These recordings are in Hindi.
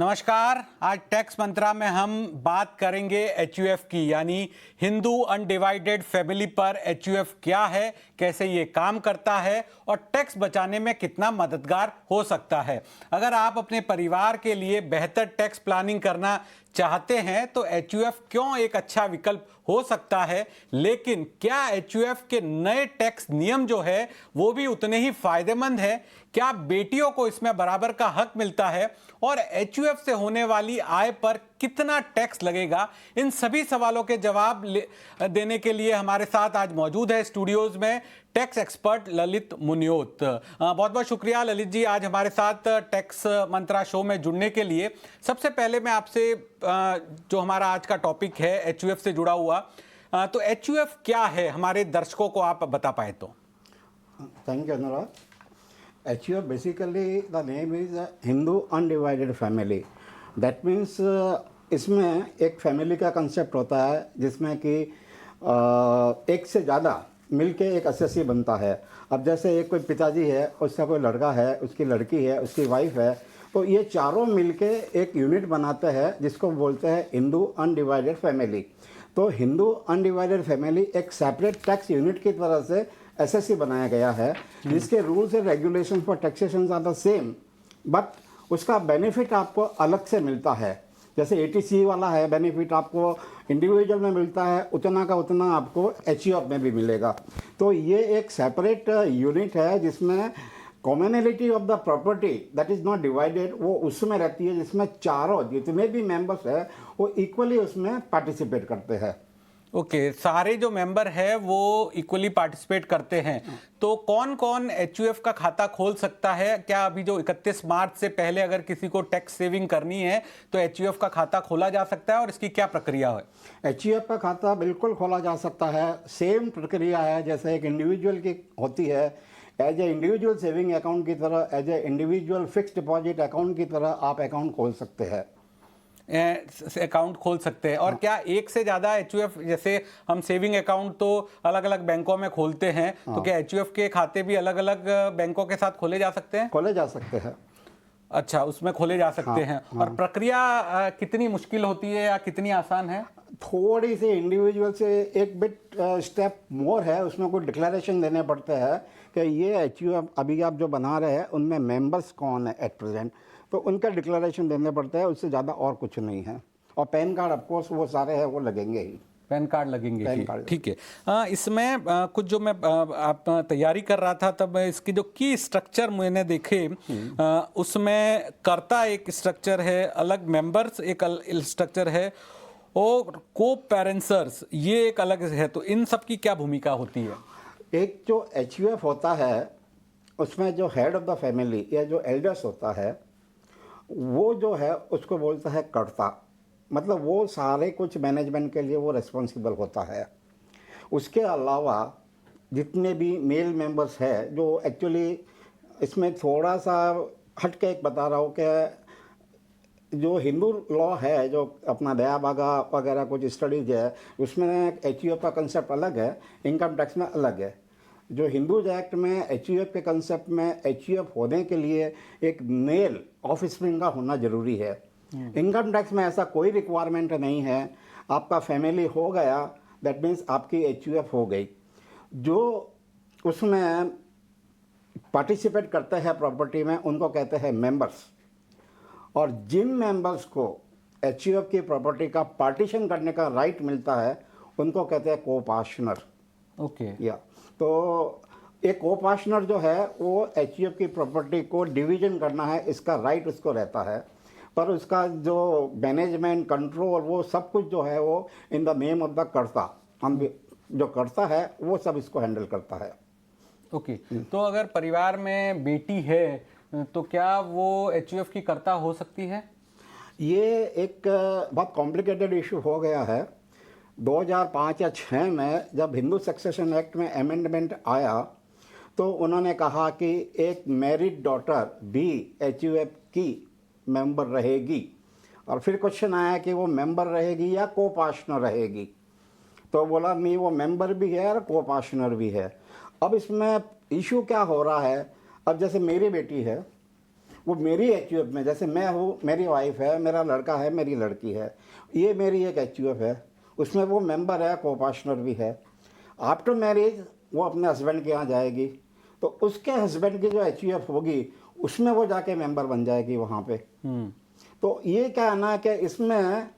नमस्कार। आज टैक्स मंत्रा में हम बात करेंगे एचयूएफ की, यानी हिंदू अनडिवाइडेड फैमिली पर एचयूएफ क्या है, कैसे ये काम करता है और टैक्स बचाने में कितना मददगार हो सकता है। अगर आप अपने परिवार के लिए बेहतर टैक्स प्लानिंग करना चाहते हैं तो एचयूएफ क्यों एक अच्छा विकल्प हो सकता है, लेकिन क्या एचयूएफ के नए टैक्स नियम जो है वो भी उतने ही फायदेमंद है? क्या बेटियों को इसमें बराबर का हक मिलता है और एचयूएफ से होने वाली आय पर कितना टैक्स लगेगा? इन सभी सवालों के जवाब देने के लिए हमारे साथ आज मौजूद है स्टूडियोज में टैक्स एक्सपर्ट ललित मुनियोत। बहुत बहुत शुक्रिया ललित जी आज हमारे साथ टैक्स मंत्रा शो में जुड़ने के लिए। सबसे पहले मैं आपसे जो हमारा आज का टॉपिक है एचयूएफ से जुड़ा हुआ, तो एचयूएफ क्या है, हमारे दर्शकों को आप बता पाए तो। Thank you Anurag. HUF basically the name is Hindu undivided family. That means इसमें एक फैमिली का कंसेप्ट होता है जिसमें कि एक से ज़्यादा मिलके एक एसएससी बनता है। अब जैसे एक कोई पिताजी है, उसका कोई लड़का है, उसकी लड़की है, उसकी वाइफ है, तो ये चारों मिलके एक यूनिट बनाते हैं जिसको बोलते हैं हिंदू अनडिवाइडेड फैमिली। तो हिंदू अनडिवाइडेड फैमिली एक सेपरेट टैक्स यूनिट की तरह से एसएससी बनाया गया है जिसके rules and regulation for taxation are the same, but उसका बेनिफिट आपको अलग से मिलता है। जैसे एटीसी वाला है बेनिफिट आपको इंडिविजुअल में मिलता है, उतना का उतना आपको एचयूएफ में भी मिलेगा। तो ये एक सेपरेट यूनिट है जिसमें commonality of the property that is not divided वो उसमें रहती है, जिसमें चारों जितने भी मेंबर्स हैं वो इक्वली उसमें पार्टिसिपेट करते हैं। ओके, सारे जो मेंबर है वो इक्वली पार्टिसिपेट करते हैं। तो कौन कौन एचयूएफ का खाता खोल सकता है? क्या अभी जो 31 मार्च से पहले अगर किसी को टैक्स सेविंग करनी है तो एचयूएफ का खाता खोला जा सकता है और इसकी क्या प्रक्रिया है? एचयूएफ का खाता बिल्कुल खोला जा सकता है। सेम प्रक्रिया है जैसे एक इंडिविजुअल की होती है। As a individual saving account की तरह, as a individual fixed deposit account की तरह आप अकाउंट खोल सकते हैं, अकाउंट खोल सकते हैं। और क्या एक से ज्यादा एचयूएफ, जैसे हम सेविंग अकाउंट तो अलग अलग बैंकों में खोलते हैं, तो क्या एचयूएफ के खाते भी अलग अलग बैंकों के साथ खोले जा सकते हैं? खोले जा सकते हैं। अच्छा, उसमें खोले जा सकते हैं। और प्रक्रिया कितनी मुश्किल होती है या कितनी आसान है? थोड़ी सी इंडिविजुअल से एक बिट स्टेप मोर है। उसमें कोई डिक्लेरेशन देने पड़ते हैं कि ये एचयूएफ अभी आप जो बना रहे हैं उनमें मेंबर्स कौन है एट प्रेजेंट, तो उनका डिक्लेरेशन देने पड़ता है। उससे ज़्यादा और कुछ नहीं है। और पैन कार्ड ऑफकोर्स वो सारे हैं वो लगेंगे ही, पैन कार्ड लगेंगे पैन ही। कार्ड। ठीक है। इसमें कुछ जो मैं आप तैयारी कर रहा था तब इसकी जो की स्ट्रक्चर मैंने देखे, उसमें कर्ता एक स्ट्रक्चर है, अलग मेंबर्स एक स्ट्रक्चर है और को पेरेंसर्स ये एक अलग है। तो इन सब की क्या भूमिका होती है? एक जो एचयूएफ होता है उसमें जो हेड ऑफ द फैमिली या जो एल्डर्स होता है वो जो है उसको बोलता है कर्ता। मतलब वो सारे कुछ मैनेजमेंट के लिए वो रिस्पॉन्सिबल होता है। उसके अलावा जितने भी मेल मेंबर्स है, जो एक्चुअली इसमें थोड़ा सा हट के एक बता रहा हूँ कि जो हिंदू लॉ है, जो अपना दया भागा वगैरह कुछ स्टडीज है, उसमें एचयूएफ का कंसेप्ट अलग है, इनकम टैक्स में अलग है। जो हिंदूज एक्ट में एचयूएफ के कंसेप्ट में एचयूएफ होने के लिए एक मेल ऑफस्प्रिंग का होना जरूरी है। इनकम टैक्स में ऐसा कोई रिक्वायरमेंट नहीं है। आपका फैमिली हो गया दैट मीन्स आपकी एचयूएफ हो गई। जो उसमें पार्टिसिपेट करते हैं प्रॉपर्टी में उनको कहते हैं मेंबर्स। और जिन मेंबर्स को एचयूएफ की प्रॉपर्टी का पार्टीशन करने का राइट मिलता है उनको कहते हैं कोपार्टनर। ओके, या तो एक कोपार्टनर जो है वो एचयूएफ की प्रॉपर्टी को डिवीजन करना है, इसका राइट उसको रहता है, पर उसका जो मैनेजमेंट कंट्रोल वो सब कुछ जो है वो in the name of the कर्ता, हम जो कर्ता है वो सब इसको हैंडल करता है। ओके। तो अगर परिवार में बेटी है तो क्या वो एचयूएफ की कर्ता हो सकती है? ये एक बहुत कॉम्प्लिकेटेड इशू हो गया है। 2005 या 6 में जब हिंदू सक्सेशन एक्ट में अमेंडमेंट आया तो उन्होंने कहा कि एक मैरिड डॉटर भी एचयूएफ की मेंबर रहेगी। और फिर क्वेश्चन आया कि वो मेंबर रहेगी या को पार्टनर रहेगी, तो बोला नहीं, वो मेंबर भी है और को पार्टनर भी है। अब इसमें इशू क्या हो रहा है, अब जैसे मेरी बेटी है वो मेरी एचयूएफ में, जैसे मैं हूँ, मेरी वाइफ है, मेरा लड़का है, मेरी लड़की है, ये मेरी एक एचयूएफ है, उसमें वो मेंबर है, को पार्टनर भी है। आफ्टर मैरिज वो अपने हस्बैंड के यहाँ जाएगी, तो उसके हस्बैंड की जो एचयूएफ होगी उसमें वो जाके मेंबर बन जाएगी वहाँ पे। तो ये क्या है ना कि इसमें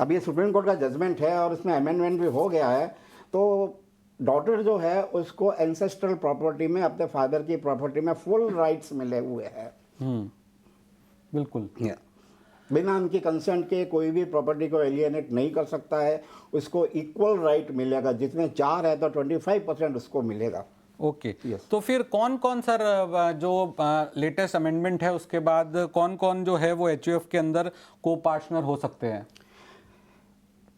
अब ये सुप्रीम कोर्ट का जजमेंट है और इसमें अमेंडमेंट भी हो गया है, तो डॉटर जो है उसको एंसेस्ट्रल प्रॉपर्टी में, अपने फादर की प्रॉपर्टी में फुल राइट्स मिले हुए हैं। बिल्कुल। बिना उनकी कंसेंट के कोई भी प्रॉपर्टी को एलिएनेट नहीं कर सकता है, उसको इक्वल राइट मिलेगा, जितने 4 है तो 25% उसको मिलेगा। ओके तो फिर कौन कौन सर जो लेटेस्ट अमेंडमेंट है उसके बाद कौन कौन जो है वो एचयूएफ के अंदर को पार्टनर हो सकते हैं?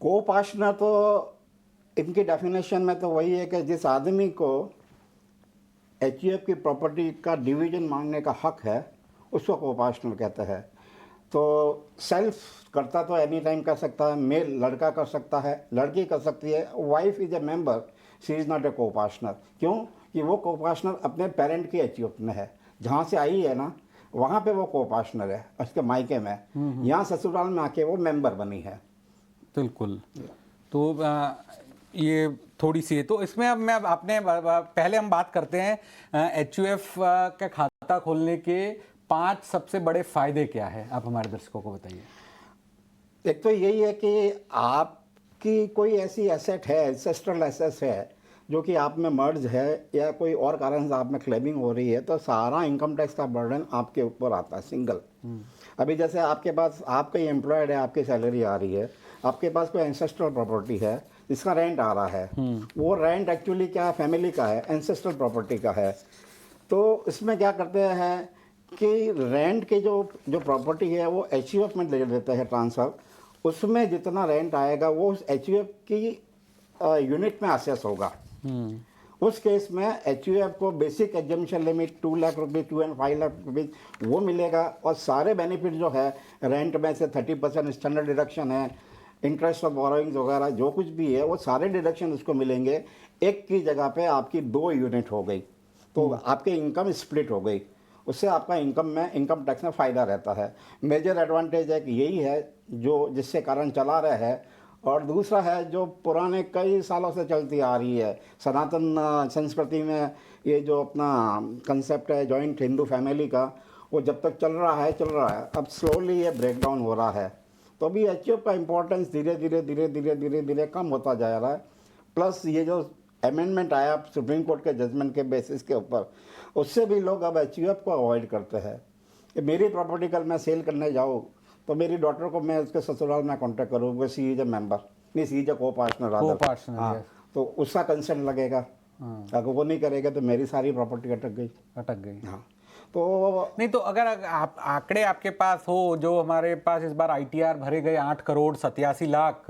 को पार्टनर तो इनकी डेफिनेशन में तो वही है कि जिस आदमी को एचयूएफ की प्रॉपर्टी का डिवीजन मांगने का हक है उसको को पार्टनर कहते हैं। तो सेल्फ करता तो एनी टाइम कर सकता है, मेल लड़का कर सकता है, लड़की कर सकती है, wife is a member, she is not a को पार्टनर। क्यों कि वो को पार्टनर अपने पेरेंट की एचयूएफ में है, जहाँ से आई है ना वहाँ पे वो को पार्टनर है उसके मायके में, यहाँ ससुराल में आके वो मेंबर बनी है। बिल्कुल। तो ये थोड़ी सी है, तो इसमें अब मैं आपने पहले हम बात करते हैं एचयूएफ का खाता खोलने के 5 सबसे बड़े फायदे क्या है, आप हमारे दर्शकों को बताइए। एक तो यही है कि आपकी कोई ऐसी एसेट है, एंसेस्ट्रल एसेट है जो कि आप में मर्ज है या कोई और कारण से आप में क्लेमिंग हो रही है, तो सारा इनकम टैक्स का बर्डन आपके ऊपर आता है सिंगल। अभी जैसे आपके पास, आप कहीं एम्प्लॉयड है, आपकी सैलरी आ रही है, आपके पास कोई एंसेस्ट्रल प्रॉपर्टी है जिसका रेंट आ रहा है, वो रेंट एक्चुअली क्या है, फैमिली का है, एंसेस्ट्रल प्रॉपर्टी का है। तो इसमें क्या करते हैं कि रेंट की जो प्रॉपर्टी है वो एचयूएफ में दे देते हैं ट्रांसफ़र, उसमें जितना रेंट आएगा वो उस एचयूएफ की यूनिट में असेस होगा। उस केस में एचयूएफ को basic exemption limit 2 lakh rupees, 2.5 lakh rupees वो मिलेगा, और सारे बेनिफिट जो है रेंट में से 30% स्टैंडर्ड डिडक्शन है, इंटरेस्ट ऑफ बोरोइंग्स वगैरह जो कुछ भी है वो सारे डिडक्शन उसको मिलेंगे। एक की जगह पे आपकी 2 यूनिट हो गई, तो आपकी इनकम स्प्लिट हो गई, उससे आपका इनकम टैक्स में फ़ायदा रहता है। मेजर एडवांटेज है कि यही है जो जिससे कारण चला रहा है। और दूसरा है जो पुराने कई सालों से चलती आ रही है सनातन संस्कृति में, ये जो अपना कंसेप्ट है जॉइंट हिंदू फैमिली का, वो जब तक चल रहा है अब स्लोली ये ब्रेक डाउन हो रहा है। तो अभी एचयूएफ का इम्पोर्टेंस धीरे धीरे कम होता जा रहा है। प्लस ये जो अमेंडमेंट आया सुप्रीम कोर्ट के जजमेंट के बेसिस के ऊपर, उससे भी लोग अब एचयूएफ को अवॉइड करते हैं कि मेरी प्रॉपर्टी कल मैं सेल करने जाऊँ तो मेरी डॉटर को मैं उसके ससुराल में कांटेक्ट करूँ, सी इज ए मेंबर, नहीं सी इज ए को पार्टनर, हाँ, तो उसका कंसेंट लगेगा। अगर वो नहीं करेगा तो मेरी सारी प्रॉपर्टी अटक गई। हाँ, तो नहीं, तो अगर आप आंकड़े आपके पास हो, जो हमारे पास इस बार आईटीआर भरे गए 8 करोड़ 87 लाख,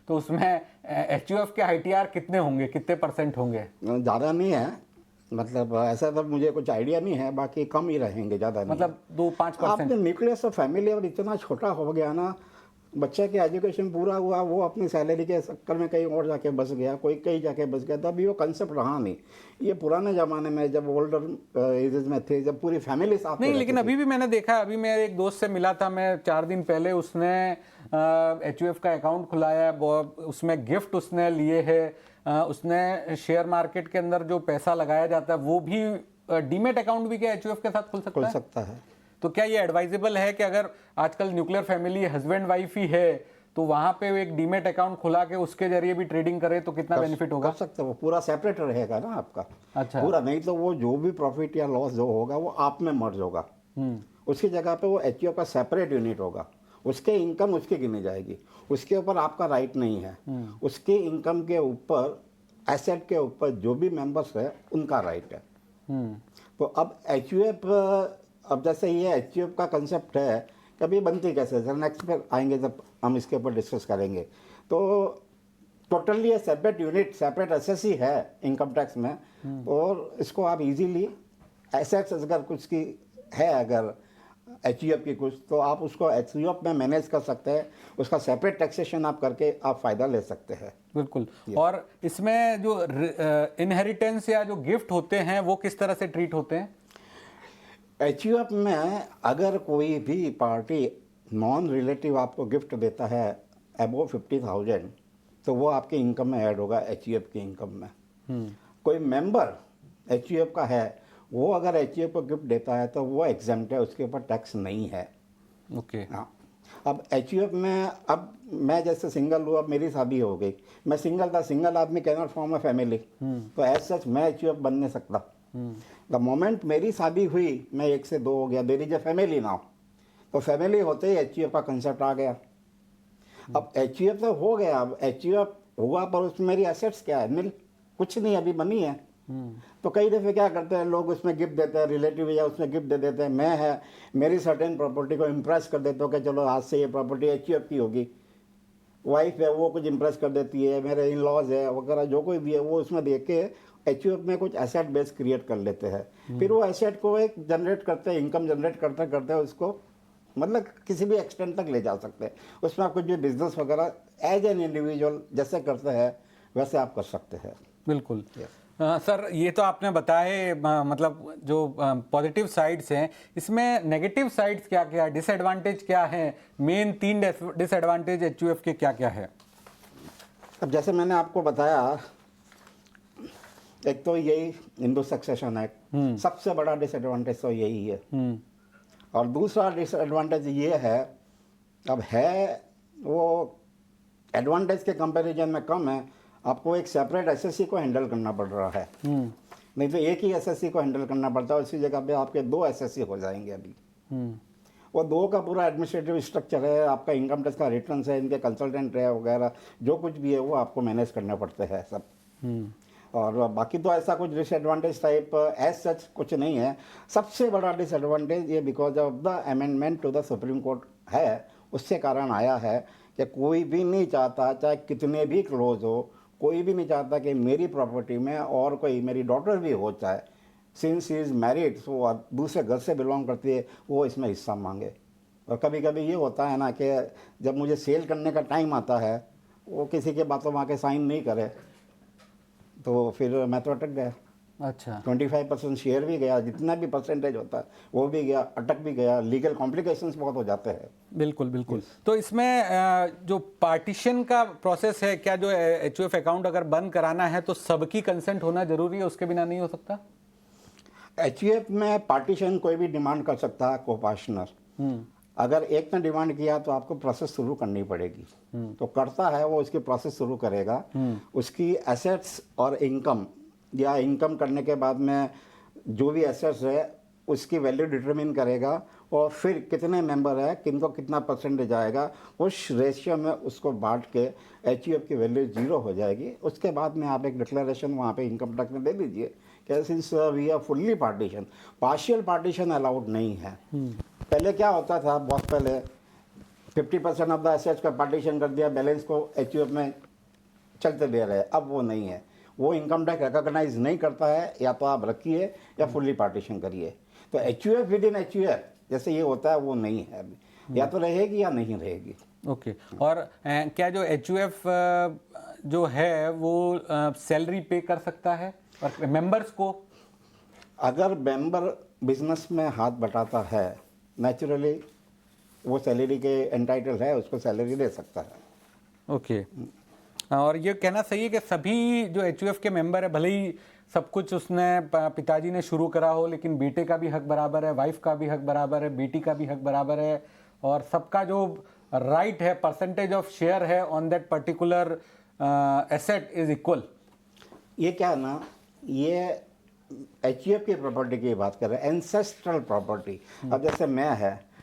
तो उसमें एचयूएफ के आईटीआर कितने होंगे, कितने % होंगे? ज़्यादा नहीं है, मतलब ऐसा तो मुझे कुछ आइडिया नहीं है, बाकी कम ही रहेंगे, ज़्यादा नहीं, मतलब 2-5%। आपने न्यूक्लियस ऑफ फैमिली और इतना छोटा हो गया ना, बच्चे के एजुकेशन पूरा हुआ, वो अपनी सैलरी के चक्कर में कहीं और जाके बस गया, कोई कहीं जाके बस गया, तो अभी वो कंसेप्ट रहा नहीं। ये पुराने ज़माने में जब ओल्डर एजेस में थे, जब पूरी फैमिली साथ नहीं, लेकिन अभी भी मैंने देखा, अभी मेरे एक दोस्त से मिला था मैं 4 दिन पहले, उसने एचयूएफ का अकाउंट खुलाया, उसमें गिफ्ट उसने लिए है, उसने शेयर मार्केट के अंदर जो पैसा लगाया जाता है वो भी डीमेट अकाउंट भी क्या एचयूएफ के साथ खुल सकता है? तो क्या ये एडवाइजेबल है कि अगर आजकल न्यूक्लियर फैमिली हस्बैंड वाइफ ही है तो वहां पे एक डीमेट अकाउंट खुला के उसके जरिए भी ट्रेडिंग करे तो कितना बेनिफिट होगा? कर सकते, वो पूरा सेपरेट रहेगा ना आपका। अच्छा, पूरा नहीं तो वो जो भी प्रॉफिट या लॉस जो होगा वो आप में मर्ज होगा, उसकी जगह पे वो एचयूएफ का सेपरेट यूनिट होगा, उसके इनकम उसकी गिनी जाएगी, उसके ऊपर आपका राइट नहीं है। उसके इनकम के ऊपर, एसेट के ऊपर जो भी मेंबर्स है उनका राइट है। तो अब एचयूएफ, अब जैसे ये एचयूएफ का कंसेप्ट है, कभी बनती कैसे, सर नेक्स्ट पे आएंगे जब हम इसके ऊपर डिस्कस करेंगे। तो टोटली ये सेपरेट यूनिट, सेपरेट एसेस ही है इनकम टैक्स में, और इसको आप इजीली एसेट्स अगर कुछ की है, अगर एचयूएफ की कुछ, तो आप उसको एचयूएफ में मैनेज कर सकते हैं, उसका सेपरेट टैक्सेशन आप करके आप फ़ायदा ले सकते हैं। बिल्कुल। और इसमें जो इनहेरिटेंस या जो गिफ्ट होते हैं वो किस तरह से ट्रीट होते हैं? HUF में अगर कोई भी पार्टी नॉन रिलेटिव आपको गिफ्ट देता है अबव 50,000, तो वो आपके इनकम में ऐड होगा HUF की इनकम में। कोई मेंबर HUF का है, वो अगर HUF को गिफ्ट देता है तो वो एग्जेम्प्ट है, उसके ऊपर टैक्स नहीं है। ओके। हाँ, अब HUF में, अब मैं जैसे सिंगल हूँ, अब मेरी शादी हो गई, मैं सिंगल था, सिंगल आदमी can not form a family, तो एज सच मैं HUF बन नहीं सकता। द मोमेंट मेरी शादी हुई, मैं 1 से 2 हो गया, there is a family now, तो फैमिली होते ही HUF का कंसेप्ट आ गया। अब HUF तो हो गया, अब HUF हुआ, पर उसमें मेरी एसेट्स क्या है? नील, कुछ नहीं अभी बनी है। तो कई दफ़े क्या करते हैं लोग, उसमें गिफ्ट देते हैं, रिलेटिव या उसमें गिफ्ट दे देते हैं, मैं है मेरी सर्टेन प्रॉपर्टी को इम्प्रेस कर देते हो कि चलो आज से ये प्रॉपर्टी HUF की होगी। वाइफ है वो कुछ इम्प्रेस कर देती है, मेरे इन लॉज है वगैरह जो कोई भी है, वो उसमें देख के HUF में कुछ एसेट बेस क्रिएट कर लेते हैं। फिर वो एसेट को एक जनरेट करते हैं, इनकम जनरेट करते करते उसको मतलब किसी भी एक्सटेंट तक ले जा सकते हैं। उसमें आप कुछ भी बिजनेस वगैरह एज एन इंडिविजुअल जैसे करते हैं वैसे आप कर सकते हैं। बिल्कुल। सर, ये तो आपने बताए मतलब जो पॉजिटिव साइड्स हैं, इसमें नेगेटिव साइड्स क्या क्या है, डिसएडवांटेज क्या है? मेन 3 डिसएडवांटेज HUF के क्या क्या है? अब जैसे मैंने आपको बताया, एक तो यही हिंदू सक्सेशन एक्ट, सबसे बड़ा डिसएडवांटेज तो यही है। और दूसरा डिसएडवांटेज ये है, अब है वो एडवांटेज के कंपैरिजन में कम है, आपको एक सेपरेट एसएससी को हैंडल करना पड़ रहा है। नहीं तो एक ही एसएससी को हैंडल करना पड़ता है, उसी जगह पे आपके 2 एसएससी हो जाएंगे अभी। वो 2 का पूरा एडमिनिस्ट्रेटिव स्ट्रक्चर है, आपका इनकम टैक्स का रिटर्न है, इनके कंसल्टेंट है वगैरह, जो कुछ भी है वो आपको मैनेज करने पड़ते हैं सब। और बाकी तो ऐसा कुछ डिसएडवांटेज टाइप एज सच कुछ नहीं है। सबसे बड़ा डिसएडवांटेज ये because of the amendment to the supreme court है, उससे कारण आया है कि कोई भी नहीं चाहता, चाहे कितने भी क्लोज हो, कोई भी नहीं चाहता कि मेरी प्रॉपर्टी में और कोई मेरी डॉटर भी हो, चाहे सिंस इज़ मैरिड, वो दूसरे घर से बिलोंग करती है, वो इसमें हिस्सा मांगे। और कभी कभी ये होता है ना कि जब मुझे सेल करने का टाइम आता है, वो किसी के बातों में आके साइन नहीं करे, तो फिर मैं तो अटक गया। अच्छा। 25% शेयर भी गया, जितना भी परसेंटेज होता है वो भी गया, अटक भी गया, लीगल कॉम्प्लिकेशंस बहुत हो जाते हैं। बिल्कुल बिल्कुल। तो इसमें जो पार्टीशन का प्रोसेस है, क्या जो HUF अकाउंट अगर बंद कराना है तो सबकी कंसेंट होना जरूरी है, उसके बिना नहीं हो सकता? HUF में पार्टीशन कोई भी डिमांड कर सकता है, कोपार्टनर। अगर एक ने डिमांड किया तो आपको प्रोसेस शुरू करनी पड़ेगी, तो करता है वो उसकी प्रोसेस शुरू करेगा, उसकी एसेट्स और इनकम, या इनकम करने के बाद में जो भी एसेट्स है उसकी वैल्यू डिटरमिन करेगा, और फिर कितने मेंबर है, किनको कितना परसेंटेज आएगा, उस रेशियो में उसको बांट के HUF की वैल्यू 0 हो जाएगी। उसके बाद में आप एक डिक्लेरेशन वहाँ पे इनकम टैक्स में दे दीजिए कि since we are fully partition, partial partition allowed नहीं है। पहले क्या होता था, बहुत पहले 50% ऑफ द एसेट्स का पार्टीशन कर दिया, बैलेंस को HUF में चलते दे रहे हैं, अब वो नहीं है, वो इनकम टैक्स रिकॉग्नाइज नहीं करता है, या तो आप रखिए या फुल्ली पार्टीशन करिए। तो HUF विद इन HUF जैसे ये होता है वो नहीं है अभी, या तो रहेगी या नहीं रहेगी। ओके। और क्या जो HUF जो है वो सैलरी पे कर सकता है और मेंबर्स को? अगर मेंबर बिजनेस में हाथ बटाता है, नेचुरली वो सैलरी के एंटाइटल है, उसको सैलरी दे सकता है। ओके। और ये कहना सही है कि सभी जो HUF के मेंबर है, भले ही सब कुछ उसने पिताजी ने शुरू करा हो, लेकिन बेटे का भी हक बराबर है, वाइफ का भी हक बराबर है, बेटी का भी हक बराबर है, और सबका जो राइट है, परसेंटेज ऑफ शेयर है on that particular asset is equal. ये क्या है ना, ये HUF की प्रॉपर्टी की बात कर रहे हैं, एंसेस्ट्रल प्रॉपर्टी। अब जैसे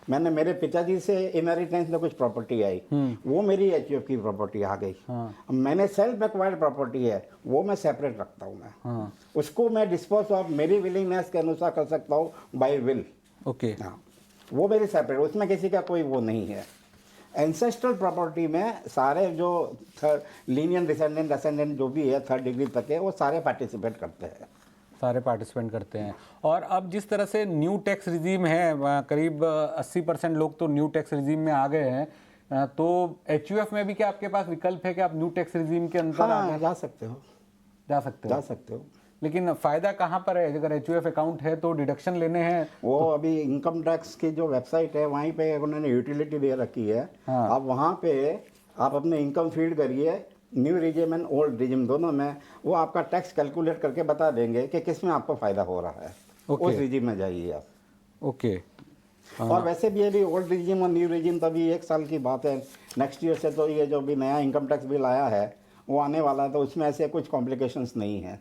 मैंने मेरे पिताजी से इनहेरिटेंस में कुछ प्रॉपर्टी आई, वो मेरी HUF की प्रॉपर्टी आ गई। मैंने सेल्फ एक्वायर्ड प्रॉपर्टी है, वो मैं सेपरेट रखता हूँ। मैं उसको मैं डिस्पोज ऑफ मेरी विलिंगनेस के अनुसार कर सकता हूँ, बाय विल। ओके। हाँ, वो मेरी सेपरेट, उसमें किसी का कोई वो नहीं है। एंसेस्ट्रल प्रॉपर्टी में सारे जो लीनियन डिसेंडेंट असेंडेंट जो भी है 3rd डिग्री तक है, वो सारे पार्टिसिपेट करते हैं, सारे पार्टिसिपेंट करते हैं। और अब जिस तरह से न्यू टैक्स रिजीम है, करीब 80% लोग तो न्यू टैक्स रिजीम में आ गए हैं, तो HUF में भी क्या आपके पास विकल्प है कि आप न्यू टैक्स रिजीम के अंदर हाँ, जा सकते हो, जा सकते हो? जा सकते हो। लेकिन फायदा कहाँ पर है? अगर एचयूएफ अकाउंट है तो डिडक्शन लेने हैं। वो अभी इनकम टैक्स की जो वेबसाइट है वहीं पे उन्होंने यूटिलिटी दे रखी है। हाँ। आप वहाँ पे आप अपने इनकम फीड करिए, new regime and old regime दोनों में, वो आपका टैक्स कैलकुलेट करके बता देंगे कि किस में आपको फ़ायदा हो रहा है। ओके। उस रिजिम में जाइए आप। ओके। और वैसे भी अभी ओल्ड रिजिम और न्यू रिजिम तभी 1 साल की बात है। नेक्स्ट ईयर से तो ये जो भी नया इनकम टैक्स बिल आया है वो आने वाला है, तो उसमें ऐसे कुछ कॉम्प्लिकेशंस नहीं है।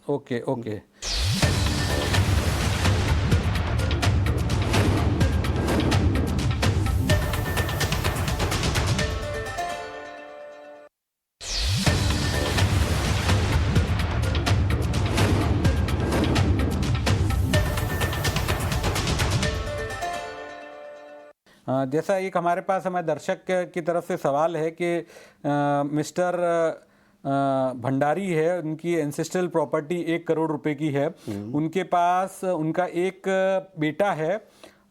ओके। ओके। जैसा एक हमारे पास हमारे दर्शक की तरफ से सवाल है कि मिस्टर भंडारी है, उनकी एंसेस्ट्रल प्रॉपर्टी 1 करोड़ रुपए की है। उनके पास उनका एक बेटा है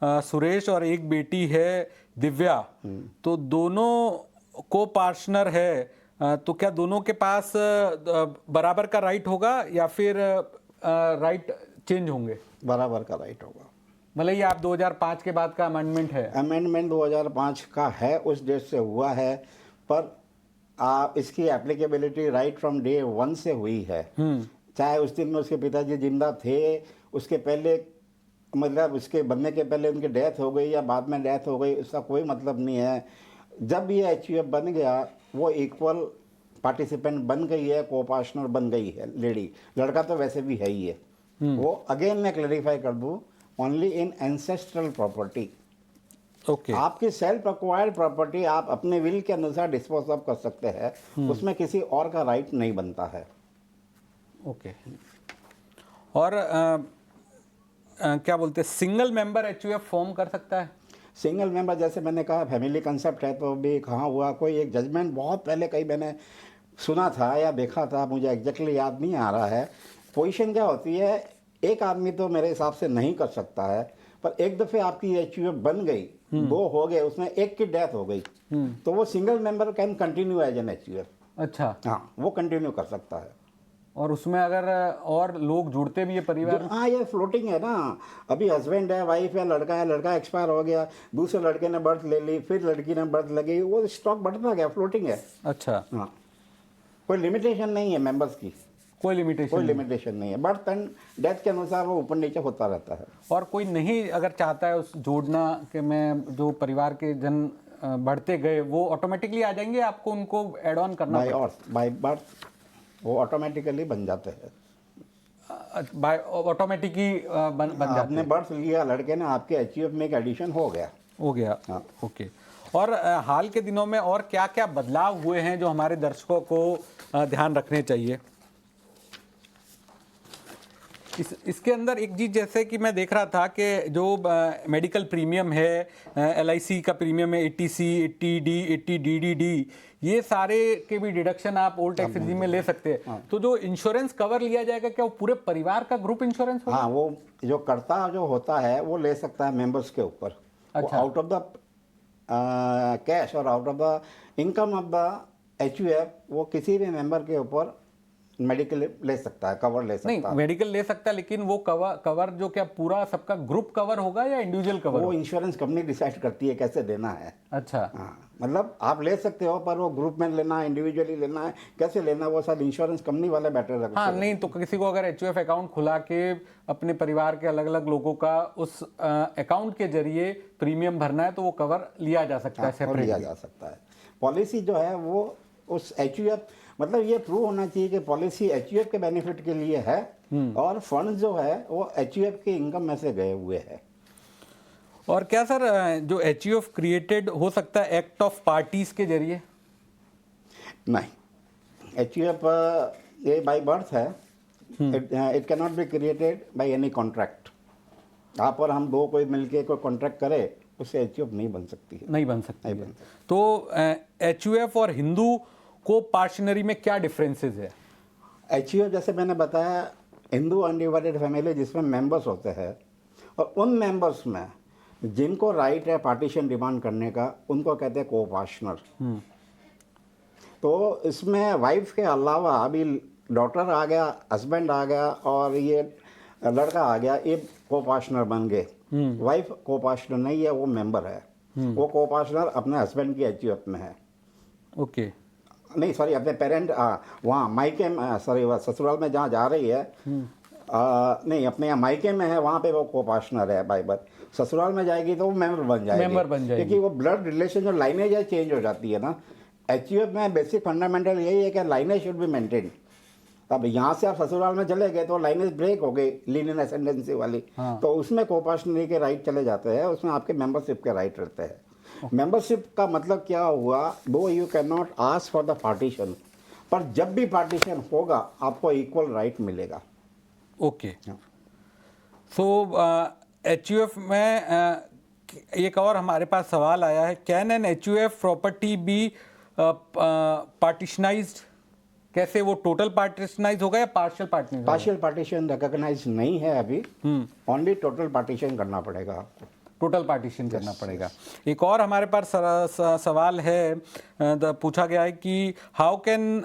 सुरेश और एक बेटी है दिव्या। तो दोनों को पार्टनर है, तो क्या दोनों के पास बराबर का राइट होगा या फिर राइट चेंज होंगे? बराबर का राइट होगा। मतलब ये आप 2005 के बाद का अमेंडमेंट है? अमेंडमेंट 2005 का है, उस डेट से हुआ है, पर आप इसकी एप्लीकेबिलिटी राइट फ्रॉम डे 1 से हुई है। चाहे उस दिन में उसके पिताजी जिंदा थे, उसके पहले, मतलब उसके बनने के पहले उनकी डेथ हो गई या बाद में डेथ हो गई, उसका कोई मतलब नहीं है। जब ये एचयूएफ बन गया वो इक्वल पार्टिसिपेंट बन गई है, को पार्टनर बन गई है लेडी। लड़का तो वैसे भी है ही है। वो अगेन मैं क्लैरिफाई कर दूं, only in ancestral property. Okay. आपकी सेल्फ एक्वायर्ड प्रॉपर्टी आप अपने विल के अनुसार डिस्पोज ऑफ कर सकते हैं, उसमें किसी और का राइट नहीं बनता है। ओके। और क्या बोलते हैं, सिंगल मेंबर एचयूएफ फॉर्म कर सकता है? सिंगल मेंबर, जैसे मैंने कहा फैमिली कंसेप्ट है, तो भी कहाँ हुआ कोई एक जजमेंट बहुत पहले कहीं मैंने सुना था या देखा था, मुझे एग्जैक्टली याद नहीं आ रहा है। पोजीशन क्या होती है, एक आदमी तो मेरे हिसाब से नहीं कर सकता है, पर एक दफ़े आपकी एचयूएफ बन गई, 2 हो गए, उसमें एक की डेथ हो गई, तो वो single member can continue as an HUF. अच्छा। हाँ, वो कंटिन्यू कर सकता है। और उसमें अगर और लोग जुड़ते भी है परिवार? हाँ, ये फ्लोटिंग है ना। अभी हस्बैंड है, वाइफ है, लड़का एक्सपायर हो गया, दूसरे लड़के ने बर्थ ले ली, फिर लड़की ने बर्थ लगी, वो स्टॉक बढ़ता गया, फ्लोटिंग है। अच्छा। हाँ, कोई लिमिटेशन नहीं है मेंबर्स की, कोई लिमिटेशन? कोई लिमिटेशन नहीं है। बर्थ एंड डेथ के अनुसार वो ऊपर नीचे होता रहता है। और कोई नहीं अगर चाहता है उस जोड़ना कि मैं जो परिवार के जन बढ़ते गए वो ऑटोमेटिकली आ जाएंगे, आपको उनको एड ऑन करना पड़ेगा? बाय बर्थ वो ऑटोमेटिकली बन जाते हैं। बाय ऑटोमेटिकली बन जाते आपने हैं? बर्थ लिया लड़के ने, आपके एचयूएफ में एक एडिशन हो गया। हो गया। हाँ। ओके। और हाल के दिनों में और क्या क्या बदलाव हुए हैं जो हमारे दर्शकों को ध्यान रखने चाहिए? इसके अंदर एक चीज जैसे कि मैं देख रहा था कि जो मेडिकल प्रीमियम है, एलआईसी का प्रीमियम है, 80C, 80D, 80DDD, ये सारे के भी डिडक्शन आप ओल्ड टैक्स रिजीम में ले सकते हैं। तो जो इंश्योरेंस कवर लिया जाएगा, क्या वो पूरे परिवार का ग्रुप इंश्योरेंस होगा? हाँ, वो जो कर्ता जो होता है वो ले सकता है मेंबर्स के ऊपर। अच्छा। आउट ऑफ द कैश और out of the income of the HUF वो किसी भी मेंबर के ऊपर मेडिकल ले सकता है, कवर ले सकता नहीं, है। मेडिकल ले सकता है, लेकिन वो कवर जो क्या पूरा सबका ग्रुप कवर होगा या इंडिविजुअल कवर? वो इंश्योरेंस कंपनी डिसाइड करती है कैसे देना है। अच्छा। हाँ, मतलब आप ले सकते हो, पर वो ग्रुप में लेना है, इंडिविजुअली लेना है, कैसे लेना है, वो सब इंश्योरेंस कंपनी वाले बेटर रखते हैं। हाँ, नहीं तो किसी को अगर एचयूएफ अकाउंट खुला के अपने परिवार के अलग अलग लोगों का उस अकाउंट के जरिए प्रीमियम भरना है तो वो कवर लिया जा सकता है, और लिया जा सकता है। पॉलिसी जो है वो उस एचयूएफ, मतलब ये प्रूव होना चाहिए कि पॉलिसी एचयूएफ के बेनिफिट के लिए है और फंड जो है वो एचयूएफ के इनकम में से गए हुए हैं। और क्या सर जो एचयूएफ क्रिएटेड हो सकता है एक्ट ऑफ पार्टीज के जरिए? नहीं, एचयूएफ ये बाय बर्थ है, it can not be created by any contract. आप और हम दो कोई मिलके कोई कॉन्ट्रैक्ट करे, उससे एचयूएफ नहीं बन सकती है। नहीं बन सकती है। तो एचयूएफ और हिंदू को पार्टनरी में क्या डिफरेंसेस है? एचयूएफ जैसे मैंने बताया, हिंदू अनडिवाइडेड फैमिली जिसमें मेंबर्स होते हैं, और उन मेंबर्स में जिनको राइट है पार्टीशन डिमांड करने का, उनको कहते हैं को पार्टनर। तो इसमें वाइफ के अलावा अभी डॉटर आ गया, हस्बैंड आ गया और ये लड़का आ गया, ये को पार्टनर बन गए। वाइफ को पार्टनर नहीं है, वो मेंबर है। वो को पार्टनर अपने हस्बैंड की एचयूएफ में है। ओके। नहीं सॉरी, अपने पेरेंट वहाँ मायके में, सॉरी ससुराल में जहाँ जा रही है, नहीं अपने यहाँ मायके में है, वहाँ पे वो को पार्टनर है बाय बर्थ। ससुराल में जाएगी तो वो मेंबर बन जाएगी, क्योंकि वो ब्लड रिलेशन जो लाइनेज है चेंज हो जाती है ना। एचयूएफ में बेसिक फंडामेंटल यही है कि लाइनेज शुड बी मेंटेन। अब यहाँ से आप ससुराल में चले गए तो लाइनेज ब्रेक हो गई, लीनियर एसेंडेंसी वाली, हाँ। तो उसमें को पार्टनर के राइट चले जाते हैं, उसमें आपके मेंबरशिप के राइट रहते हैं। मेंबरशिप का मतलब क्या हुआ, though you can not ask for the partition, पर जब भी पार्टीशन होगा आपको इक्वल राइट मिलेगा। ओके। सो एचयूएफ में एक और हमारे पास सवाल आया है, can an HUF property be partitionized? कैसे वो टोटल पार्टिशनाइज होगा या partial partitionize? Partial partition recognize नहीं है अभी, ओनली टोटल पार्टीशन करना पड़ेगा आपको। टोटल पार्टीशन करना पड़ेगा। एक और हमारे पास सवाल है, पूछा गया है कि how can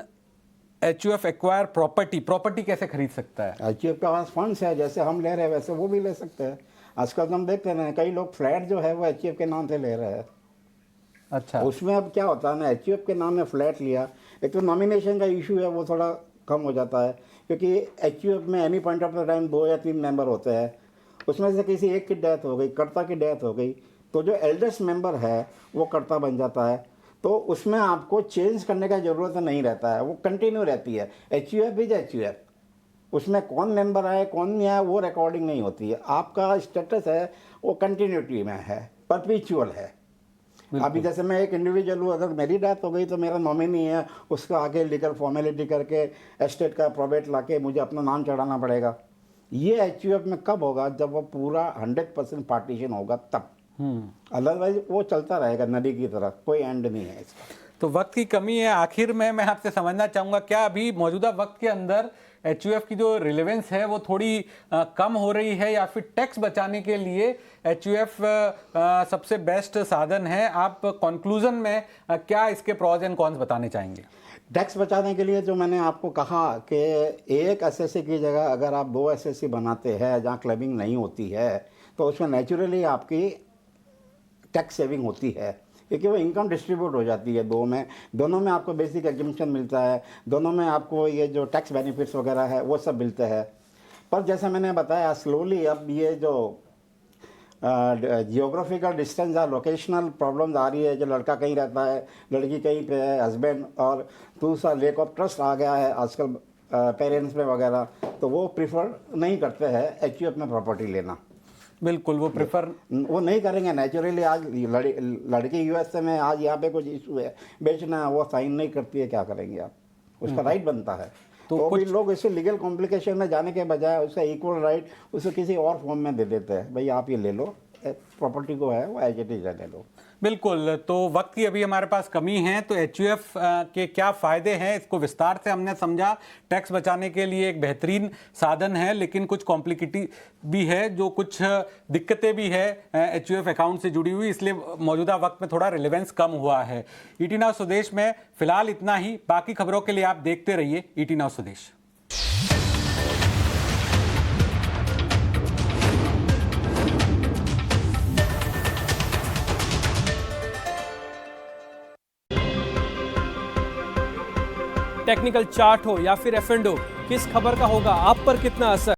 HUF acquire property? Property कैसे खरीद सकता है? एचयूएफ के पास फंड्स है, जैसे हम ले रहे हैं वैसे वो भी ले सकते हैं। आजकल हम देखते हैं कई लोग फ्लैट जो है वो एचयूएफ के नाम से ले रहे हैं। अच्छा। उसमें अब क्या होता है ना, एचयूएफ के नाम में फ्लैट लिया, एक तो नॉमिनेशन का इशू है वो थोड़ा कम हो जाता है, क्योंकि एचयूएफ में any point of the time 2 या 3 मेंबर होते हैं। उसमें से किसी एक की डेथ हो गई, कर्ता की डेथ हो गई, तो जो एल्डेस्ट मेंबर है वो कर्ता बन जाता है। तो उसमें आपको चेंज करने का ज़रूरत नहीं रहता है, वो कंटिन्यू रहती है। एचयूएफ इज एचयूएफ, उसमें कौन मेंबर आए कौन नहीं आया वो रिकॉर्डिंग नहीं होती है। आपका स्टेटस है वो कंटिन्यूटी में है, परपीचुअल है। अभी जैसे मैं एक इंडिविजुअल हूँ, अगर मेरी डेथ हो गई तो मेरा नॉमिनी है, उसका आगे लीगल फॉर्मेलिटी करके एस्टेट का प्रोबेट लाके मुझे अपना नाम चढ़ाना पड़ेगा। ये एचयूएफ में कब होगा, जब वो पूरा 100% पार्टीशन होगा तब। अदरवाइज वो चलता रहेगा नदी की तरह, कोई एंड नहीं है इसका। तो वक्त की कमी है, आखिर में मैं आपसे समझना चाहूँगा, क्या अभी मौजूदा वक्त के अंदर एचयूएफ की जो रिलेवेंस है वो थोड़ी कम हो रही है, या फिर टैक्स बचाने के लिए एचयूएफ सबसे बेस्ट साधन है? आप कंक्लूजन में क्या इसके प्रॉज एंड कॉन्स बताने चाहेंगे? टैक्स बचाने के लिए जो मैंने आपको कहा कि एक एसएससी की जगह अगर आप 2 एसएससी बनाते हैं जहाँ क्लबिंग नहीं होती है, तो उसमें नेचुरली आपकी टैक्स सेविंग होती है, क्योंकि वो इनकम डिस्ट्रीब्यूट हो जाती है दोनों में आपको बेसिक एग्जम्पशन मिलता है, दोनों में आपको ये जो टैक्स बेनिफिट्स वगैरह है वो सब मिलते हैं। पर जैसे मैंने बताया स्लोली अब ये जो जियोग्राफिकल डिस्टेंस या लोकेशनल प्रॉब्लम्स आ रही है, जो लड़का कहीं रहता है लड़की कहीं पे है, हस्बैंड, और दूसरा लेक ऑफ ट्रस्ट आ गया है आजकल पेरेंट्स में वगैरह, तो वो प्रिफर नहीं करते हैं एचयूएफ में प्रॉपर्टी लेना। बिल्कुल वो प्रेफर वो नहीं करेंगे नेचुरली। आज लड़की यूएसए में आज यहाँ पे कुछ इशू है बेचना, वो साइन नहीं करती है, क्या करेंगे आप? उसका राइट बनता है। तो कुछ लोग इसे लीगल कॉम्प्लिकेशन में जाने के बजाय उसका इक्वल राइट उसे किसी और फॉर्म में दे देते हैं, भाई आप ये ले लो, प्रॉपर्टी को है वो एज इट इज ले लो। बिल्कुल। तो वक्त की अभी हमारे पास कमी है, तो एचयूएफ के क्या फ़ायदे हैं इसको विस्तार से हमने समझा। टैक्स बचाने के लिए एक बेहतरीन साधन है, लेकिन कुछ कॉम्प्लिकेटी भी है, जो कुछ दिक्कतें भी है एचयूएफ अकाउंट से जुड़ी हुई, इसलिए मौजूदा वक्त में थोड़ा रिलेवेंस कम हुआ है। ईटी नाउ स्वदेश में फिलहाल इतना ही। बाकी खबरों के लिए आप देखते रहिए ईटी नाउ स्वदेश। टेक्निकल चार्ट हो या फिर एफ&ओ, किस खबर का होगा आप पर कितना असर?